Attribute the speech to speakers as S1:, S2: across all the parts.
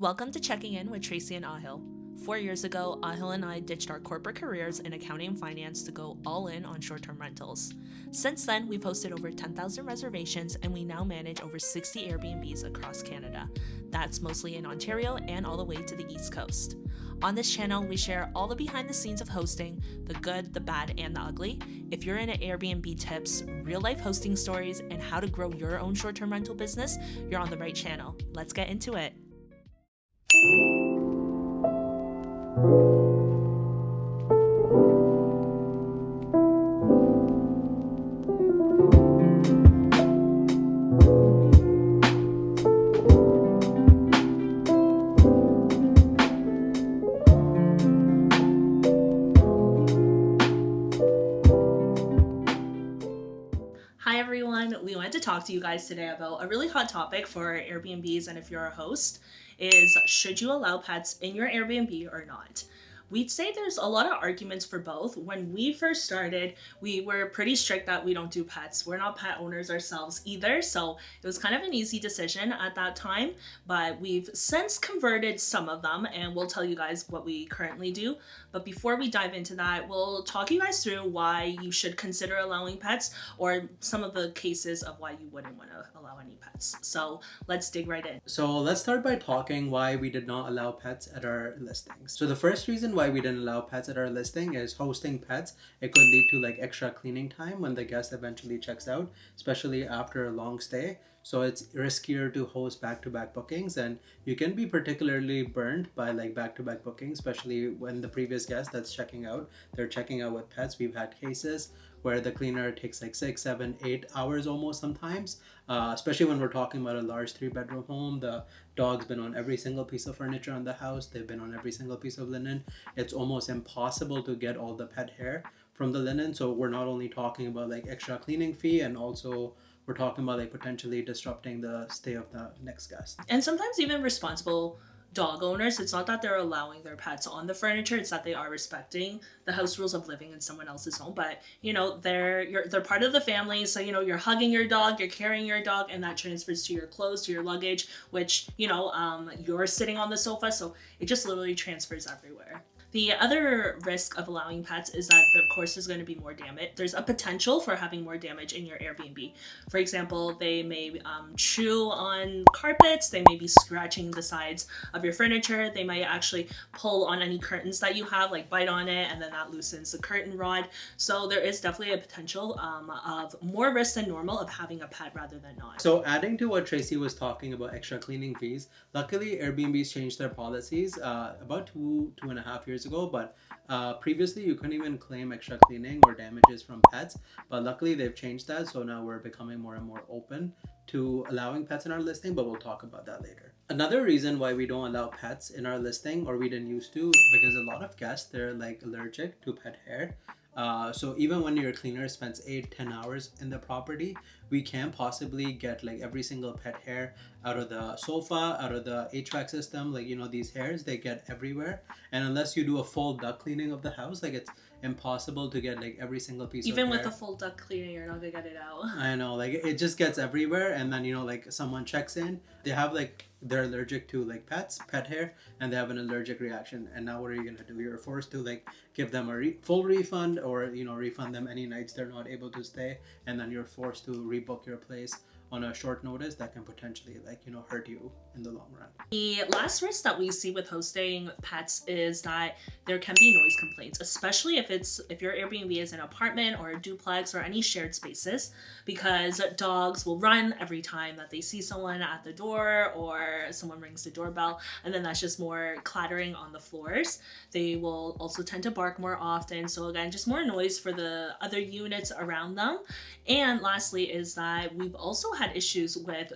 S1: Welcome to Checking In with Tracy and Ahil. 4 years ago, Ahil and I ditched our corporate careers in accounting and finance to go all in on short-term rentals. Since then, we've hosted over 10,000 reservations and we now manage over 60 Airbnbs across Canada. That's mostly in Ontario and all the way to the East Coast. On this channel, we share all the behind the scenes of hosting, the good, the bad, and the ugly. If you're into Airbnb tips, real life hosting stories, and how to grow your own short-term rental business, you're on the right channel. Let's get into it. Hi everyone, we wanted to talk to you guys today about a really hot topic for Airbnbs, and if you're a host, is should you allow pets in your Airbnb or not? We'd say there's a lot of arguments for both. When we first started, we were pretty strict that we don't do pets. We're not pet owners ourselves either, so it was kind of an easy decision at that time, but we've since converted some of them, and we'll tell you guys what we currently do. But before we dive into that, we'll talk you guys through why you should consider allowing pets, or some of the cases of why you wouldn't want to allow any pets. So let's dig right in.
S2: So let's start by talking why we did not allow pets at our listings. So the first reason why we didn't allow pets at our listing is hosting pets. It could lead to like extra cleaning time when the guest eventually checks out, especially after a long stay. So it's riskier to host back-to-back bookings, and you can be particularly burned by like back-to-back bookings, especially when the previous guest that's checking out, they're checking out with pets. We've had cases where the cleaner takes like 6, 7, 8 hours almost sometimes, especially when we're talking about a large 3-bedroom home. The dog's been on every single piece of furniture in the house. They've been on every single piece of linen. It's almost impossible to get all the pet hair from the linen. So we're not only talking about like extra cleaning fee, and also we're talking about like potentially disrupting the stay of the next guest.
S1: And sometimes even responsible dog owners, it's not that they're allowing their pets on the furniture, it's that they are respecting the house rules of living in someone else's home. But they're part of the family, so you're hugging your dog, you're carrying your dog, and that transfers to your clothes, to your luggage, which you're sitting on the sofa, so it just literally transfers everywhere. The other risk of allowing pets is that, of course, there's going to be more damage. There's a potential for having more damage in your Airbnb. For example, they may chew on carpets, they may be scratching the sides of your furniture, they might actually pull on any curtains that you have, like bite on it, and then that loosens the curtain rod. So there is definitely a potential of more risk than normal of having a pet rather than not.
S2: So adding to what Tracy was talking about, extra cleaning fees, luckily Airbnbs changed their policies about 2.5 years ago, but previously you couldn't even claim extra cleaning or damages from pets, but luckily they've changed that. So now we're becoming more and more open to allowing pets in our listing, but we'll talk about that later. Another reason why we don't allow pets in our listing, or we didn't used to, because a lot of guests, they're like allergic to pet hair. So even when your cleaner spends 8-10 hours in the property, we can possibly get like every single pet hair out of the sofa, out of the HVAC system. Like, these hairs, they get everywhere. And unless you do a full duct cleaning of the house, like it's impossible to get like every single piece
S1: Even
S2: of hair.
S1: with a full duct cleaning, you're not gonna get it out.
S2: I know, like it just gets everywhere. And then, like someone checks in, they have like, they're allergic to like pet hair, and they have an allergic reaction. And now what are you gonna do? You're forced to like give them a full refund, or refund them any nights they're not able to stay, and then you're forced to rebook your place on a short notice. That can potentially hurt you in the long run.
S1: The last risk that we see with hosting pets is that there can be noise complaints, especially if your Airbnb is an apartment or a duplex or any shared spaces, because dogs will run every time that they see someone at the door or someone rings the doorbell, and then that's just more clattering on the floors. They will also tend to bark more often, so again, just more noise for the other units around them. And lastly is that we've also had issues with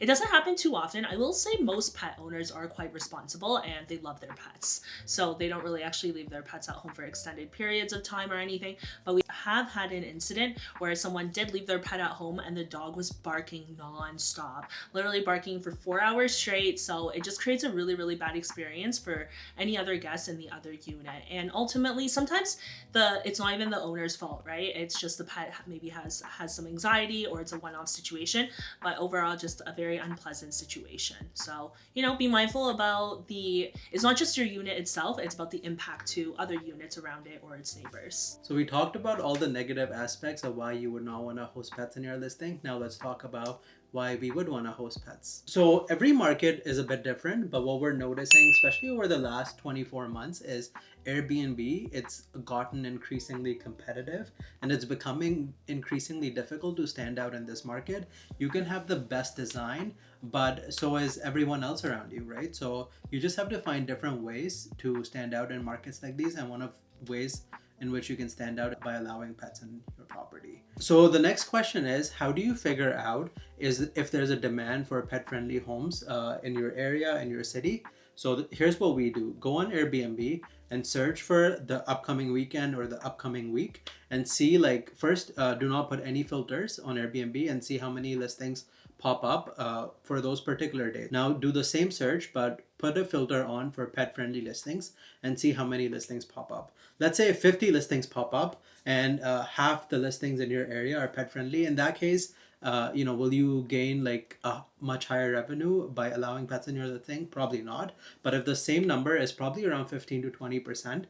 S1: it doesn't happen too often. I will say most pet owners are quite responsible and they love their pets, so they don't really actually leave their pets at home for extended periods of time or anything. But we have had an incident where someone did leave their pet at home and the dog was barking non-stop, literally barking for 4 hours straight. So it just creates a really, really bad experience for any other guests in the other unit. And ultimately, sometimes it's not even the owner's fault, right? It's just the pet maybe has some anxiety, or it's a one-off situation situation, but overall just a very unpleasant situation. So, be mindful about it's not just your unit itself, it's about the impact to other units around it or its neighbors.
S2: So we talked about all the negative aspects of why you would not want to host pets in your listing. Now let's talk about why we would want to host pets. So every market is a bit different, but what we're noticing, especially over the last 24 months, is Airbnb, it's gotten increasingly competitive and it's becoming increasingly difficult to stand out in this market. You can have the best design, but so is everyone else around you, right? So you just have to find different ways to stand out in markets like these, and one of ways in which you can stand out by allowing pets in your property. So the next question is, how do you figure out if there's a demand for pet-friendly homes in your area, in your city? So here's what we do. Go on Airbnb and search for the upcoming weekend or the upcoming week and see, like, first, do not put any filters on Airbnb and see how many listings pop up for those particular days. Now do the same search, but put a filter on for pet-friendly listings and see how many listings pop up. Let's say 50 listings pop up and half the listings in your area are pet-friendly. In that case, will you gain like a much higher revenue by allowing pets in your listing? Probably not. But if the same number is probably around 15 to 20%,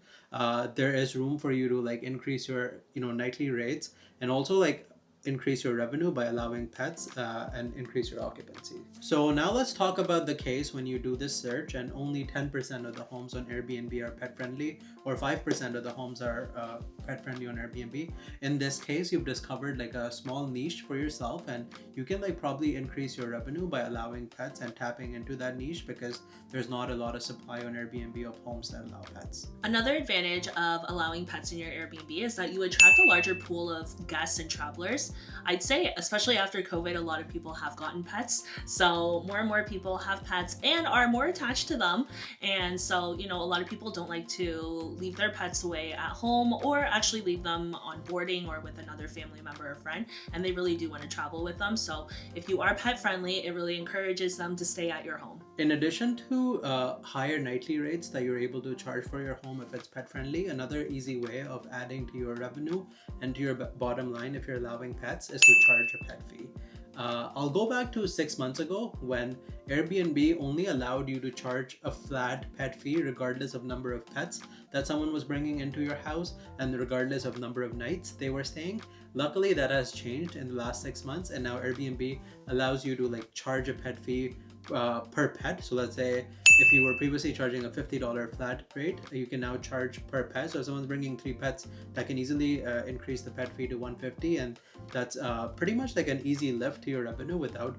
S2: there is room for you to like increase your nightly rates and also like increase your revenue by allowing pets and increase your occupancy. So now let's talk about the case when you do this search and only 10% of the homes on Airbnb are pet friendly, or 5% of the homes are pet friendly on Airbnb. In this case, you've discovered like a small niche for yourself, and you can like probably increase your revenue by allowing pets and tapping into that niche because there's not a lot of supply on Airbnb of homes that allow pets.
S1: Another advantage of allowing pets in your Airbnb is that you attract a larger pool of guests and travelers. I'd say, especially after COVID, a lot of people have gotten pets. So more and more people have pets and are more attached to them. And so, a lot of people don't like to leave their pets away at home or actually leave them on boarding or with another family member or friend. And they really do want to travel with them. So if you are pet friendly, it really encourages them to stay at your home.
S2: In addition to higher nightly rates that you're able to charge for your home if it's pet friendly, another easy way of adding to your revenue and to your bottom line if you're allowing pets is to charge a pet fee. I'll go back to 6 months ago when Airbnb only allowed you to charge a flat pet fee regardless of number of pets that someone was bringing into your house and regardless of number of nights they were staying. Luckily, that has changed in the last 6 months, and now Airbnb allows you to like charge a pet fee per pet. So let's say if you were previously charging a $50 flat rate, you can now charge per pet. So if someone's bringing 3 pets, that can easily increase the pet fee to $150, and that's pretty much like an easy lift to your revenue without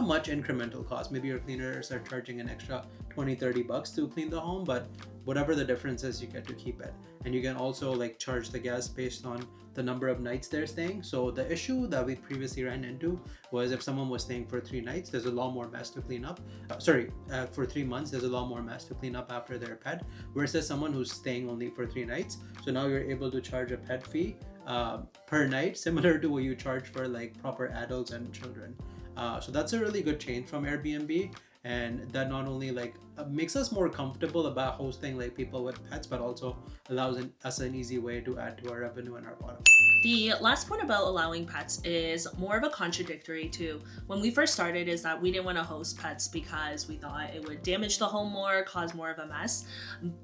S2: much incremental cost. Maybe your cleaners are charging an extra $20-$30 to clean the home, but whatever the difference is, you get to keep it. And you can also like charge the guests based on the number of nights they're staying. So the issue that we previously ran into was if someone was staying for 3 nights, there's a lot more mess to clean up. For 3 months, there's a lot more mess to clean up after their pet, versus someone who's staying only for 3 nights. So now you're able to charge a pet fee per night, similar to what you charge for like proper adults and children. So that's a really good change from Airbnb, and that not only like makes us more comfortable about hosting like people with pets, but also allows us an easy way to add to our revenue and our bottom line.
S1: The last point about allowing pets is more of a contradictory to when we first started, is that we didn't want to host pets because we thought it would damage the home more, cause more of a mess.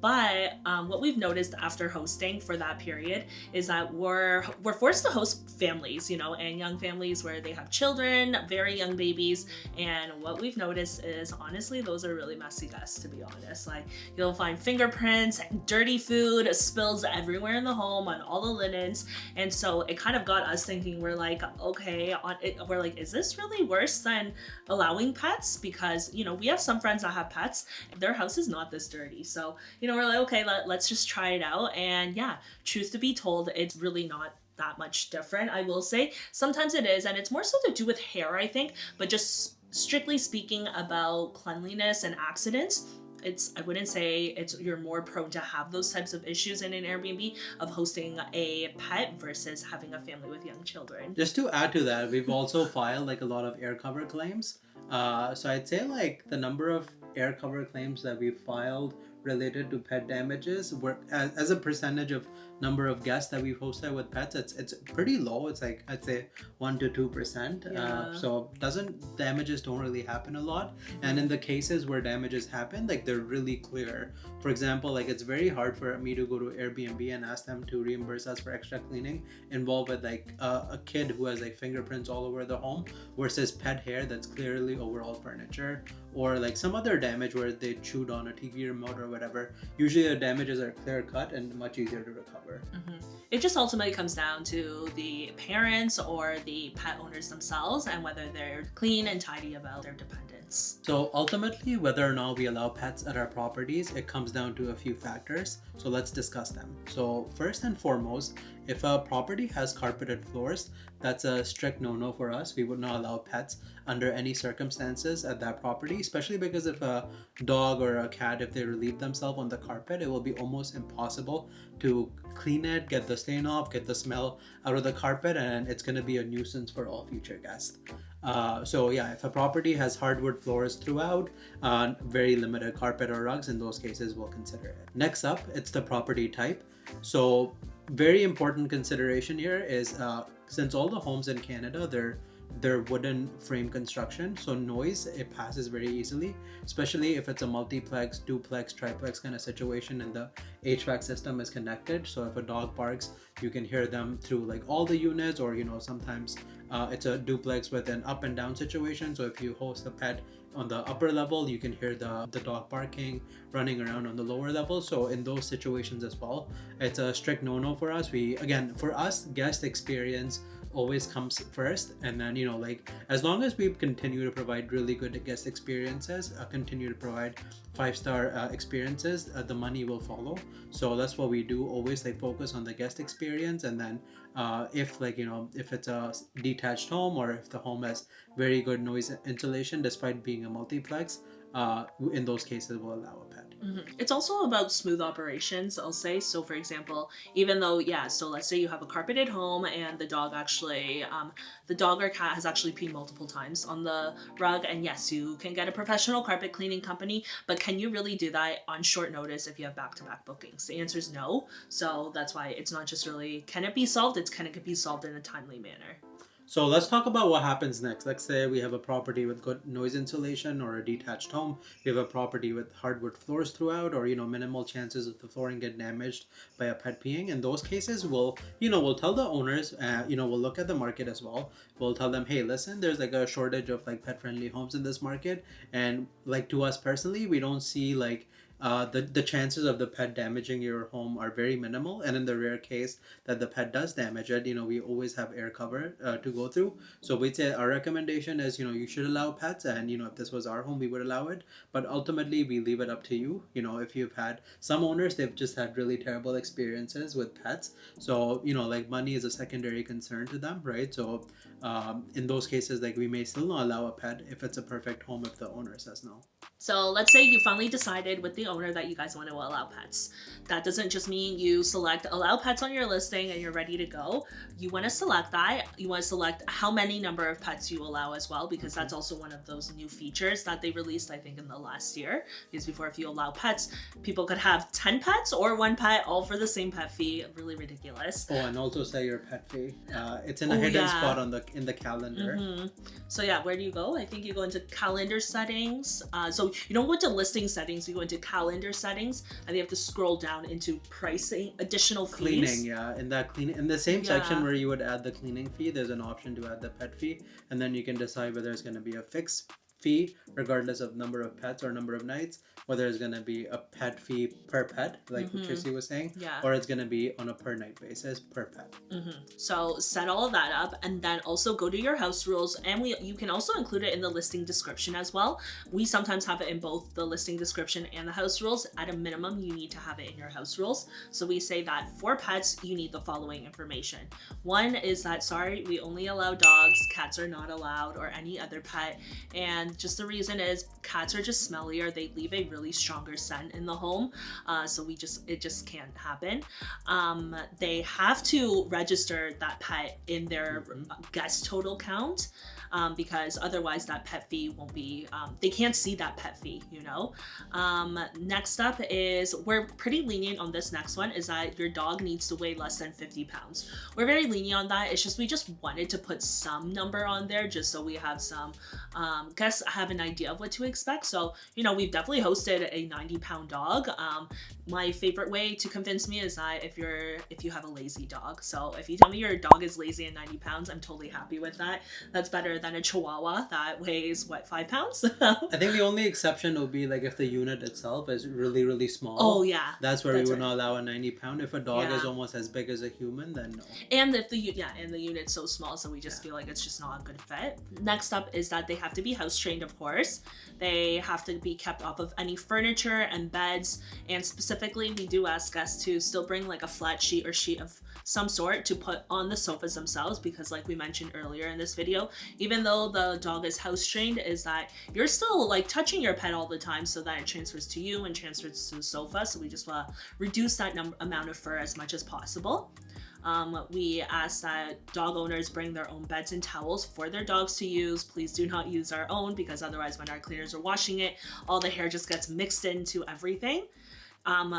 S1: But what we've noticed after hosting for that period is that we're forced to host families, and young families where they have children, very young babies. And what we've noticed is, honestly, those are really messy guests, to be honest. Like, you'll find fingerprints, dirty food, spills everywhere in the home on all the linens. And so it kind of got us thinking, we're like, okay, is this really worse than allowing pets? Because, we have some friends that have pets, their house is not this dirty. So, we're like, okay, let's just try it out. And yeah, truth to be told, it's really not that much different. I will say sometimes it is, and it's more so to do with hair, I think, but just strictly speaking about cleanliness and accidents, I wouldn't say you're more prone to have those types of issues in an Airbnb of hosting a pet versus having a family with young children.
S2: Just to add to that, we've also filed like a lot of air cover claims. So I'd say like the number of air cover claims that we've filed related to pet damages, where as a percentage of number of guests that we've hosted with pets, it's pretty low. It's like I'd say 1 to 2%.
S1: Yeah.
S2: So doesn't damages don't really happen a lot. And in the cases where damages happen, like they're really clear. For example, like it's very hard for me to go to Airbnb and ask them to reimburse us for extra cleaning involved with like a kid who has like fingerprints all over the home versus pet hair that's clearly overall furniture, or like some other damage where they chewed on a TV remote or whatever. Usually the damages are clear cut and much easier to recover.
S1: It just ultimately comes down to the parents or the pet owners themselves and whether they're clean and tidy about their dependents.
S2: So ultimately, whether or not we allow pets at our properties, it comes down to a few factors. So let's discuss them. So first and foremost, if a property has carpeted floors, that's a strict no-no for us. We would not allow pets under any circumstances at that property, especially because if a dog or a cat, if they relieve themselves on the carpet, it will be almost impossible to clean it, get the stain off, get the smell out of the carpet, and it's going to be a nuisance for all future guests. So yeah, if a property has hardwood floors throughout, very limited carpet or rugs, in those cases we'll consider it. Next up, it's the property type. So very important consideration here is since all the homes in Canada, they're wooden frame construction, so noise, it passes very easily, especially if it's a multiplex, duplex, triplex kind of situation and the HVAC system is connected. So if a dog barks, you can hear them through like all the units, or sometimes it's a duplex with an up and down situation. So if you host a pet on the upper level, you can hear the dog barking, running around on the lower level. So in those situations as well, it's a strict no-no for us. For us, guest experience always comes first, and then like as long as we continue to provide really good guest experiences, continue to provide 5-star experiences, the money will follow. So that's what we do, always like focus on the guest experience. And then if it's a detached home, or if the home has very good noise insulation despite being a multiplex, in those cases we'll allow a pet.
S1: It's also about smooth operations, I'll say. So for example, even though, so let's say you have a carpeted home and the dog or cat has actually peed multiple times on the rug, and yes, you can get a professional carpet cleaning company, but can you really do that on short notice if you have back-to-back bookings? The answer is no. So that's why it's not just really, can it be solved? It's can it be solved in a timely manner?
S2: So let's talk about what happens next. Let's say we have a property with good noise insulation, or a detached home. We have a property with hardwood floors throughout, or minimal chances of the flooring get damaged by a pet peeing. In those cases, we'll tell the owners, we'll look at the market as well. We'll tell them, hey, listen, there's like a shortage of like pet friendly homes in this market, and like to us personally, we don't see like the chances of the pet damaging your home are very minimal. And in the rare case that the pet does damage it, we always have air cover to go through. So we'd say our recommendation is, you should allow pets, and if this was our home, we would allow it. But ultimately, we leave it up to you. If you've had some owners, they've just had really terrible experiences with pets. So like money is a secondary concern to them, right? So in those cases, like we may still not allow a pet if it's a perfect home, if the owner says no.
S1: So let's say you finally decided with the owner that you guys want to allow pets. That doesn't just mean you select allow pets on your listing and you're ready to go. You want to select that. You want to select how many number of pets you allow as well, because that's also one of those new features that they released, I think, in the last year. Because before, if you allow pets, people could have 10 pets or 1 pet, all for the same pet fee. Really ridiculous.
S2: Oh, and also say your pet fee. It's in a hidden spot in the calendar.
S1: So yeah, where do you go? I think you go into calendar settings. So you don't go into listing settings, you go into calendar settings, and you have to scroll down into pricing, additional fees.
S2: Cleaning, yeah. In the same section where you would add the cleaning fee, there's an option to add the pet fee, and then you can decide whether it's going to be a fixed fee regardless of number of pets or number of nights, whether it's going to be a pet fee per pet, like what Tracy was saying, or it's going to be on a per night basis per pet.
S1: So set all of that up, and then also go to your house rules, and you can also include it in the listing description as well. We sometimes have it in both the listing description and the house rules. At a minimum, you need to have it in your house rules. So we say that for pets, you need the following information. One is that, sorry, we only allow dogs, cats are not allowed, or any other pet. And and just the reason is cats are just smellier. They leave a really stronger scent in the home, so it just can't happen. They have to register that pet in their guest total count, because otherwise that pet fee won't be, they can't see that pet fee, you know. Next up is, we're pretty lenient on this next one, is that your dog needs to weigh less than 50 pounds. We're very lenient on that. It's just, we just wanted to put some number on there just so we have some guests have an idea of what to expect. So, you know, we've definitely hosted a 90-pound dog. My favorite way to convince me is that if you have a lazy dog. So if you tell me your dog is lazy and 90 pounds, I'm totally happy with that. That's better than a Chihuahua that weighs, what, 5 pounds?
S2: I think the only exception would be like if the unit itself is really, really small.
S1: Oh, yeah.
S2: That's where we would not allow a 90-pound. If a dog is almost as big as a human, then no.
S1: And if the unit's so small, so we just feel like it's just not a good fit. Next up is that they have to be house trained, of course. They have to be kept off of any furniture and beds, and specifically we do ask guests to still bring like a flat sheet or sheet of some sort to put on the sofas themselves, because like we mentioned earlier in this video, even though the dog is house trained, is that you're still like touching your pet all the time, so that it transfers to you and transfers to the sofa. So we just want to reduce that amount of fur as much as possible. We ask that dog owners bring their own beds and towels for their dogs to use. Please do not use our own, because otherwise when our cleaners are washing it, all the hair just gets mixed into everything.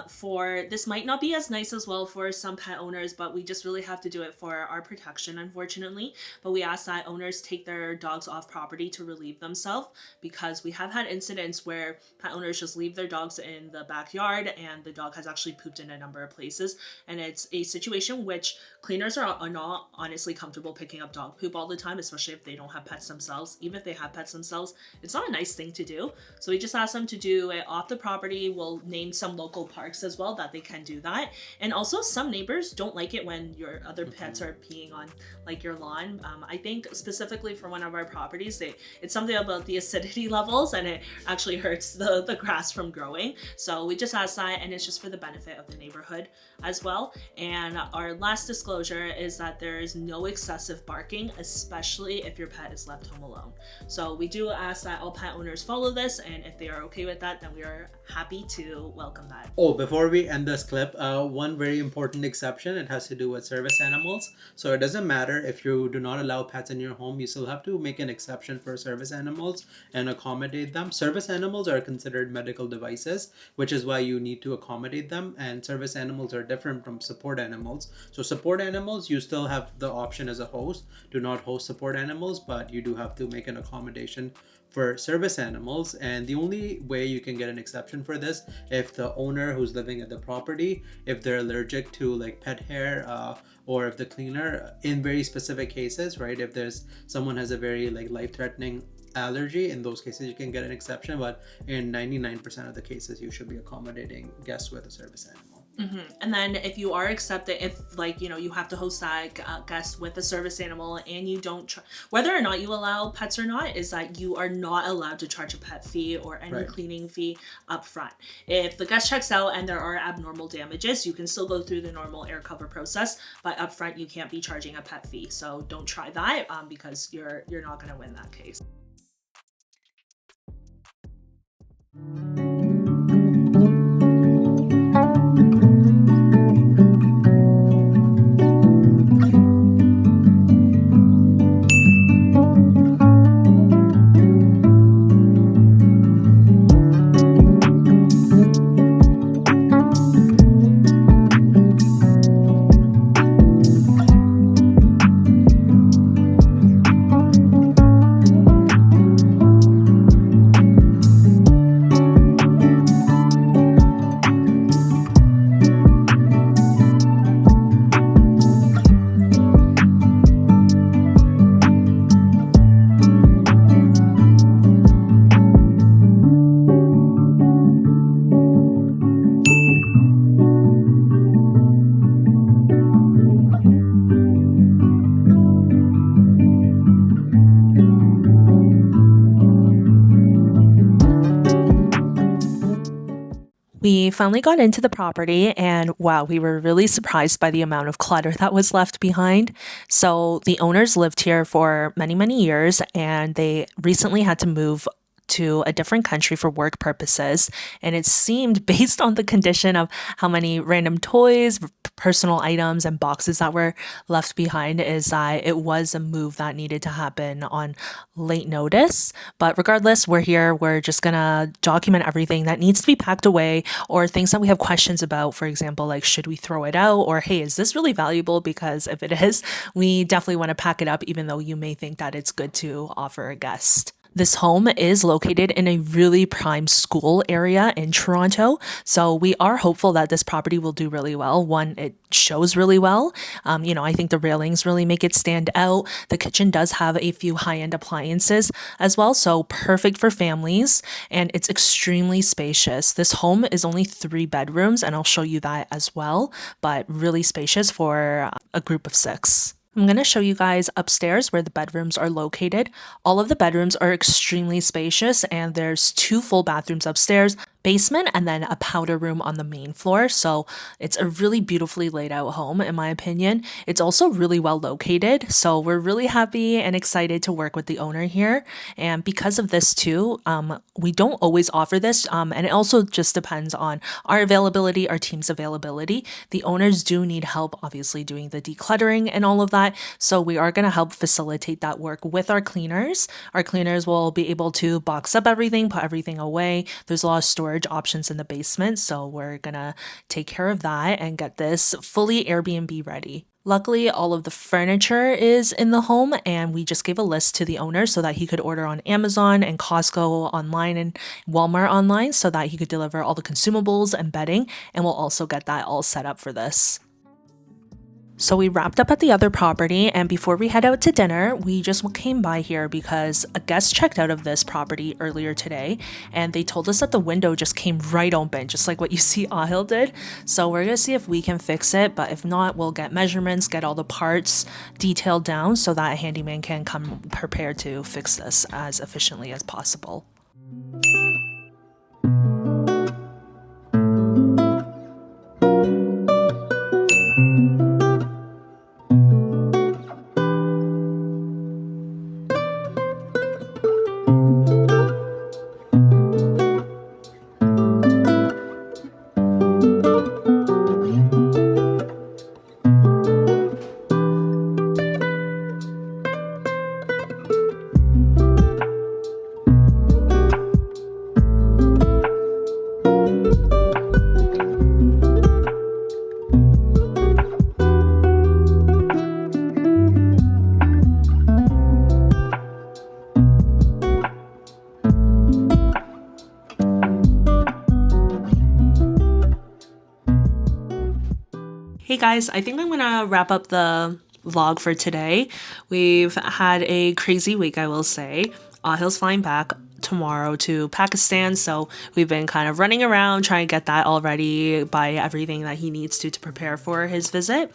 S1: For this might not be as nice as well for some pet owners, but we just really have to do it for our protection, unfortunately. But we ask that owners take their dogs off property to relieve themselves, because we have had incidents where pet owners just leave their dogs in the backyard and the dog has actually pooped in a number of places, and it's a situation which cleaners are not honestly comfortable picking up dog poop all the time, especially if they don't have pets themselves. Even if they have pets themselves, it's not a nice thing to do. So we just ask them to do it off the property. We'll name some local parks as well that they can do that. And also some neighbors don't like it when your other pets are peeing on like your lawn. I think specifically for one of our properties, it's something about the acidity levels, and it actually hurts the grass from growing. So we just ask that, and it's just for the benefit of the neighborhood as well. And our last disclosure is that there is no excessive barking, especially if your pet is left home alone. So we do ask that all pet owners follow this, and if they are okay with that, then we are happy to welcome that.
S2: Oh, before we end this clip, one very important exception, it has to do with service animals. So it doesn't matter if you do not allow pets in your home, you still have to make an exception for service animals and accommodate them. Service animals are considered medical devices, which is why you need to accommodate them, and service animals are different from support animals. So support animals, you still have the option as a host to not host support animals, but you do have to make an accommodation for service animals. And the only way you can get an exception for this, if the owner who's living at the property, if they're allergic to like pet hair, or if the cleaner, in very specific cases, right, if there's someone has a very like life-threatening allergy, in those cases you can get an exception, but in 99% of the cases you should be accommodating guests with a service animal.
S1: And then if you are accepted, if like, you know, you have to host that guest with a service animal, and you don't, whether or not you allow pets or not, is that you are not allowed to charge a pet fee or any cleaning fee up front. If the guest checks out and there are abnormal damages, you can still go through the normal air cover process, but up front you can't be charging a pet fee. So don't try that, because you're not going to win that case. We finally got into the property, and wow, we were really surprised by the amount of clutter that was left behind. So the owners lived here for many, many years, and they recently had to move to a different country for work purposes. And it seemed, based on the condition of how many random toys, personal items, and boxes that were left behind, is that it was a move that needed to happen on late notice. But regardless, we're here. We're just gonna document everything that needs to be packed away, or things that we have questions about. For example, like, should we throw it out? Or, hey, is this really valuable? Because if it is, we definitely want to pack it up, even though you may think that it's good to offer a guest. This home is located in a really prime school area in Toronto, so we are hopeful that this property will do really well. One, it shows really well. I think the railings really make it stand out. The kitchen does have a few high-end appliances as well, so perfect for families, and it's extremely spacious. This home is only 3 bedrooms, and I'll show you that as well, but really spacious for a group of 6. I'm going to show you guys upstairs where the bedrooms are located. All of the bedrooms are extremely spacious, and there's 2 full bathrooms upstairs, basement, and then a powder room on the main floor. So it's a really beautifully laid out home, in my opinion. It's also really well located, so we're really happy and excited to work with the owner here. And because of this too, we don't always offer this, and it also just depends on our availability, our team's availability. The owners do need help, obviously, doing the decluttering and all of that, so we are going to help facilitate that work with our cleaners. Our cleaners will be able to box up everything, put everything away. There's a lot of storage options in the basement, so we're gonna take care of that and get this fully Airbnb ready. Luckily, all of the furniture is in the home, and we just gave a list to the owner so that he could order on Amazon and Costco online and Walmart online, so that he could deliver all the consumables and bedding, and we'll also get that all set up for this. So we wrapped up at the other property, and before we head out to dinner, we just came by here because a guest checked out of this property earlier today, and they told us that the window just came right open, just like what you see Ahil did. So we're gonna see if we can fix it, but if not, we'll get measurements, get all the parts detailed down so that a handyman can come prepared to fix this as efficiently as possible. Hey guys, I think I'm gonna wrap up the vlog for today. We've had a crazy week, I will say. Ahil's flying back tomorrow to Pakistan, so we've been kind of running around trying to get that all ready, buy everything that he needs to prepare for his visit.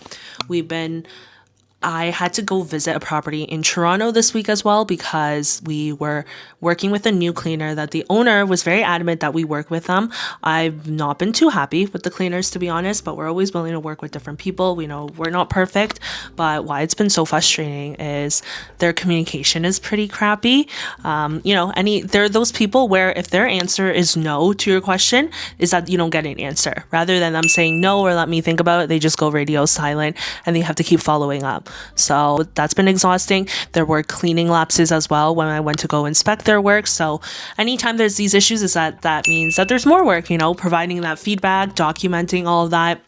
S1: I had to go visit a property in Toronto this week as well because we were working with a new cleaner that the owner was very adamant that we work with them. I've not been too happy with the cleaners, to be honest, but we're always willing to work with different people. We know we're not perfect, but why it's been so frustrating is their communication is pretty crappy. There are those people where if their answer is no to your question, is that you don't get an answer. Rather than them saying no or let me think about it, they just go radio silent and they have to keep following up. So that's been exhausting. There were cleaning lapses as well when I went to go inspect their work. So anytime there's these issues, that means that there's more work, providing that feedback, documenting all of that,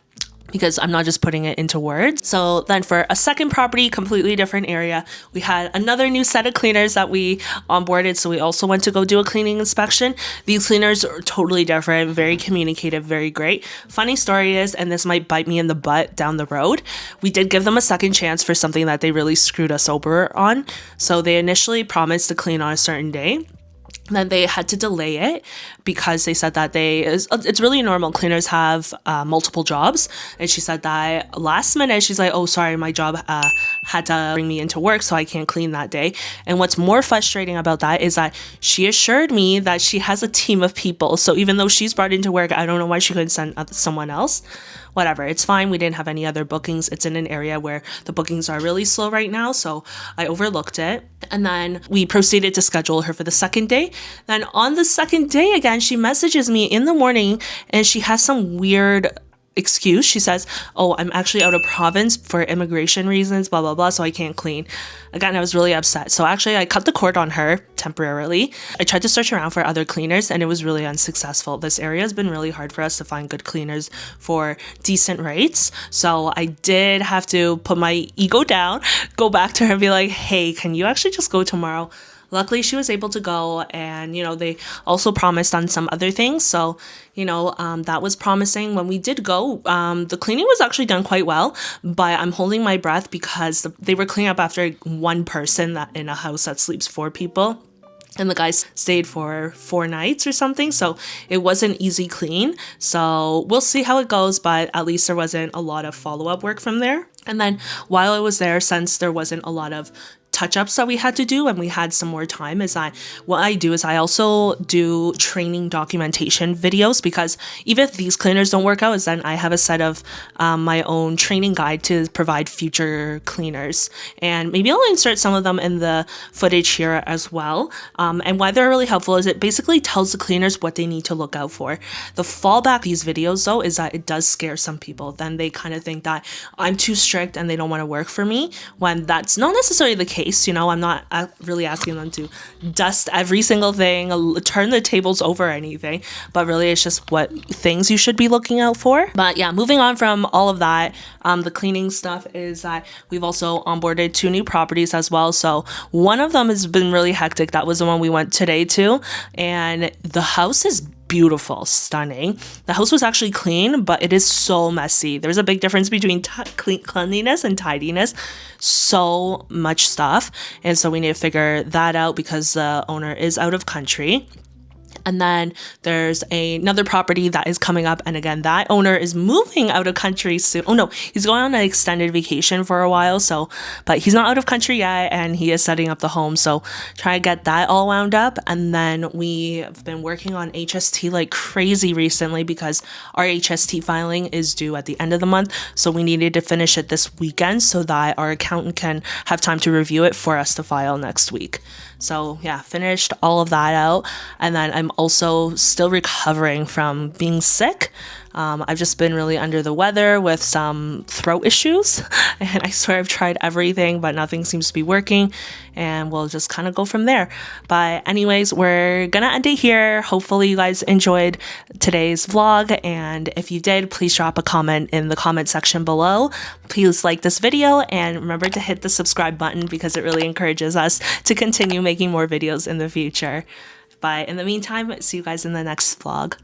S1: because I'm not just putting it into words. So then for a second property, completely different area, we had another new set of cleaners that we onboarded. So we also went to go do a cleaning inspection. These cleaners are totally different, very communicative, very great. Funny story is, and this might bite me in the butt down the road, we did give them a second chance for something that they really screwed us over on. So they initially promised to clean on a certain day. Then they had to delay it because they said that it's really normal. Cleaners have multiple jobs. And she said that last minute, she's like, oh, sorry, my job had to bring me into work, so I can't clean that day. And what's more frustrating about that is that she assured me that she has a team of people. So even though she's brought into work, I don't know why she couldn't send someone else. Whatever, it's fine. We didn't have any other bookings. It's in an area where the bookings are really slow right now, so I overlooked it. And then we proceeded to schedule her for the second day. Then on the second day again, she messages me in the morning and she has some weird excuse. She says, oh, I'm actually out of province for immigration reasons, blah, blah, blah, so I can't clean. Again, I was really upset. So actually, I cut the cord on her temporarily. I tried to search around for other cleaners and it was really unsuccessful. This area has been really hard for us to find good cleaners for decent rates. So I did have to put my ego down, go back to her and be like, hey, can you actually just go tomorrow? Luckily, she was able to go, and, you know, they also promised on some other things. So, you know, that was promising. When we did go, the cleaning was actually done quite well, but I'm holding my breath because they were cleaning up after one person that in a house that sleeps 4 people. And the guys stayed for 4 nights or something. So it was an easy clean. So we'll see how it goes, but at least there wasn't a lot of follow-up work from there. And then while I was there, since there wasn't a lot of touch-ups that we had to do and we had some more time, what I do is I also do training documentation videos, because even if these cleaners don't work out, is then I have a set of my own training guide to provide future cleaners, and maybe I'll insert some of them in the footage here as well. And why they're really helpful is it basically tells the cleaners what they need to look out for. The fallback of these videos though is that it does scare some people. Then they kind of think that I'm too strict and they don't want to work for me, when that's not necessarily the case. You know, I'm not really asking them to dust every single thing, turn the tables over or anything, but really it's just what things you should be looking out for. But yeah, moving on from all of that, the cleaning stuff is that we've also onboarded 2 new properties as well. So one of them has been really hectic. That was the one we went today to, and the house is beautiful, stunning. The house was actually clean, but it is so messy. There's a big difference between cleanliness and tidiness. So much stuff. And so we need to figure that out because the owner is out of country. And then there's another property that is coming up. And again, that owner is moving out of country soon. Oh no, he's going on an extended vacation for a while. So, but he's not out of country yet and he is setting up the home. So try to get that all wound up. And then we've been working on HST like crazy recently because our HST filing is due at the end of the month. So we needed to finish it this weekend so that our accountant can have time to review it for us to file next week. So yeah, finished all of that out. And then I'm also still recovering from being sick. I've just been really under the weather with some throat issues. And I swear I've tried everything, but nothing seems to be working. And we'll just kind of go from there. But anyways, we're going to end it here. Hopefully you guys enjoyed today's vlog. And if you did, please drop a comment in the comment section below. Please like this video and remember to hit the subscribe button because it really encourages us to continue making more videos in the future. But in the meantime, see you guys in the next vlog.